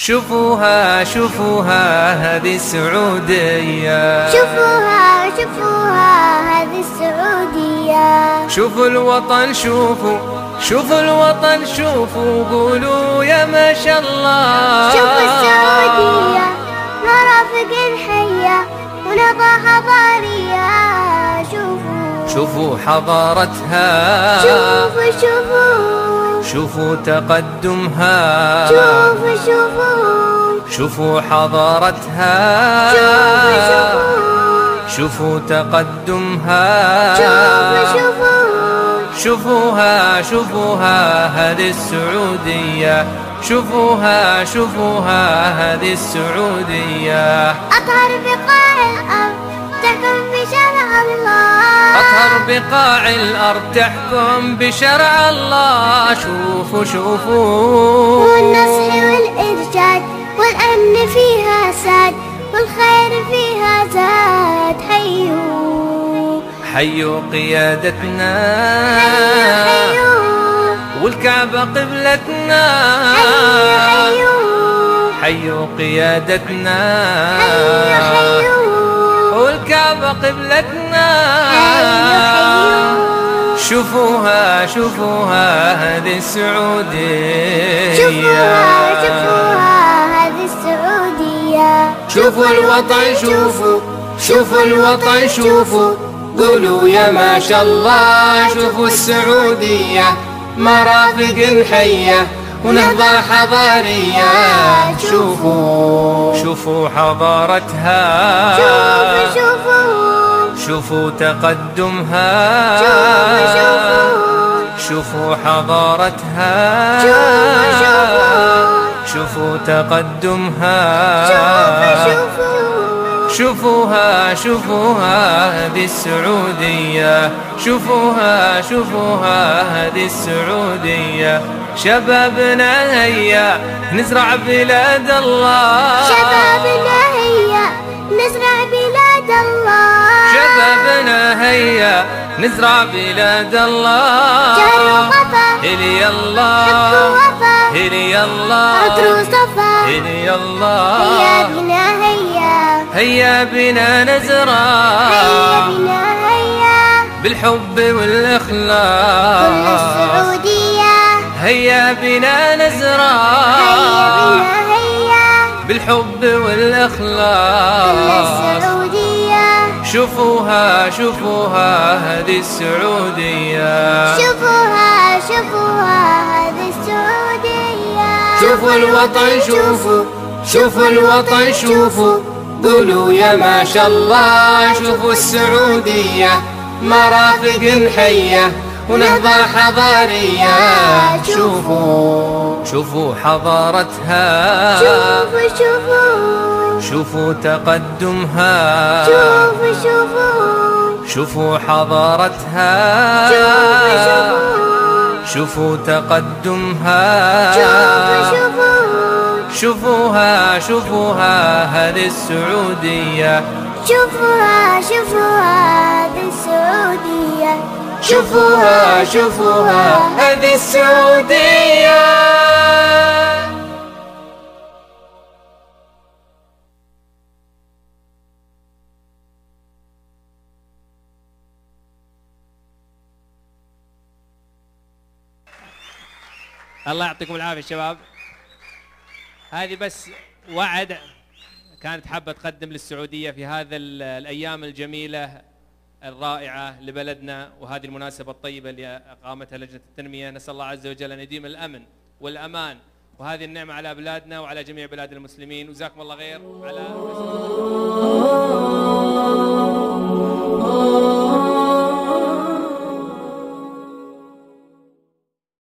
شوفوها شوفوها هذه السعودية، شوفوها شوفوها هذه السعودية. شوفوا الوطن شوفوا، شوفوا الوطن شوفوا، قولوا يا ما شاء الله. شوفوا السعودية مرافق الحية ونظى حضارية. شوفوا شوفوا حضارتها، شوفوا شوفوا شوفوا تقدمها، شوفوا شوفوا شوفوا حضارتها، شوفوا شوفوا شوفوا تقدمها، شوفوا شوفوا شوفوها شوفوها هذه السعودية، شوفوها شوفوها هذه السعودية. أطهر بقاع الأرض تحكم بشرع الله، أطهر بقاع الأرض تحكم بشرع الله. شوفوا شوفوا والنصح والإرشاد والأمن فيها ساد والخير فيها زاد. حيوا حيوا قيادتنا، حيوا والكعبة قبلتنا. حيوا حيوا قيادتنا، حيوا والكعبة قبلتنا. حيوا شوفوها شوفوها هذه السعودية، شوفوها شوفوها هذه السعودية. شوفوا الوطن شوفوا، شوفوا الوطن شوفوا، قولوا يا ما شاء الله. شوفوا السعودية مرافق الحية ونهضة حضارية. شوفوا شوفوا حضارتها، شوفوا شوفوا شوفوا تقدمها، شوفوا شوفوا شوفوا حضارتها، شوفوا شوفوا شوفوا تقدمها. شوفوا شوفوا شوفوها شوفوها هذه السعودية، شوفوها شوفوها هذه السعودية. شبابنا هيا نزرع بلاد الله، شبابنا هيا نزرع بلاد الله. شبابنا هيا نزرع بلاد الله. جهر وقفا هلي حب الله، ووفا هلي الله، عطر وصفا. هلي الله. هيا بنا هيا، هيا بنا نزرع، هيا بنا هيا بالحب كل والإخلاص. السعودية. هيا بنا نزرع، هيا بنا هيا بالحب كل والإخلاص. السعودية. شوفوها شوفوها هذه السعودية، شوفوها شوفوها هذه السعودية. شوفوا الوطن شوفوا، شوفوا الوطن شوفوا، قولوا يا ما شاء الله. شوفوا السعودية مرافق الحية ونهضة حضارية. شوفوا شوفوا حضارتها، شوفوا شوفوا شوفوا تقدمها، شوفوا شوفوا شوفوا حضارتها، شوفوا شوفوا شوفوا تقدمها. شوفوا شوفوا شوفوها شوفوها هذه السعودية، شوفوها شوفوها هذه السعودية. شوفوها شوفوها هذه السعودية. الله يعطيكم العافية شباب. هذه بس وعد كانت حابة تقدم للسعودية في هذا الأيام الجميلة الرائعة لبلدنا، وهذه المناسبة الطيبة اللي أقامتها لجنة التنمية. نسأل الله عز وجل أن يديم الأمن والأمان وهذه النعمة على بلادنا وعلى جميع بلاد المسلمين. وجزاكم الله خير على